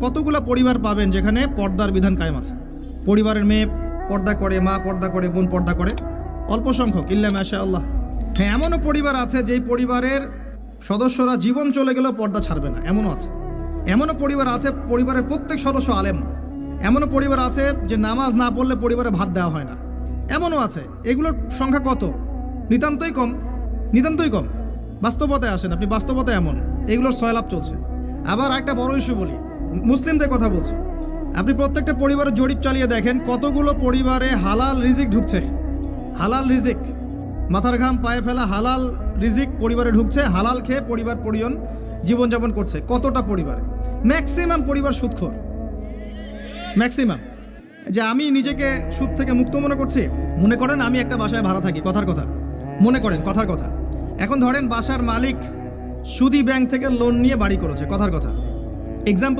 কতগুলো পরিবার পাবেন যেখানে পর্দার বিধান কায়েম আছে? পরিবারের মেয়ে পর্দা করে, মা পর্দা করে, বোন পর্দা করে, অল্প সংখ্যক, ইল্লা মাশাআল্লাহ। হ্যাঁ, এমনও পরিবার আছে যেই পরিবারের সদস্যরা জীবন চলে গেলেও পর্দা ছাড়বে না, এমনও আছে। এমনও পরিবার আছে পরিবারের প্রত্যেক সদস্য আলেম। এমনও পরিবার আছে যে নামাজ না পড়লে পরিবারে ভাত দেওয়া হয় না, এমনও আছে। এগুলোর সংখ্যা কত? নিতান্তই কম, নিতান্তই কম। বাস্তবতায় আসেন আপনি, বাস্তবতায় এমন এগুলোর সয়লাভ চলছে। আবার একটা বড় ইস্যু বলি, মুসলিমদের কথা বলছি। আপনি প্রত্যেকটা পরিবারের জরিপ চালিয়ে দেখেন কতগুলো পরিবারে হালাল রিজিক ঢুকছে। হালাল রিজিক, মাথার ঘাম পায়ে ফেলা হালাল রিজিক পরিবারে ঢুকছে, হালাল খেয়ে পরিবার পরিজন জীবনযাপন করছে। কতটা পরিবারে? ম্যাক্সিমাম পরিবার সুদখোর, ম্যাক্সিমাম। যে আমি নিজেকে সুদ থেকে মুক্ত মনে করছি, মনে করেন আমি একটা বাসায় ভাড়া থাকি, কথার কথা, মনে করেন কথার কথা। এখন ধরেন বাসার মালিক সুদি ব্যাংক থেকে লোন নিয়ে বাড়ি করেছে, কথার কথা, এক্সাম্পল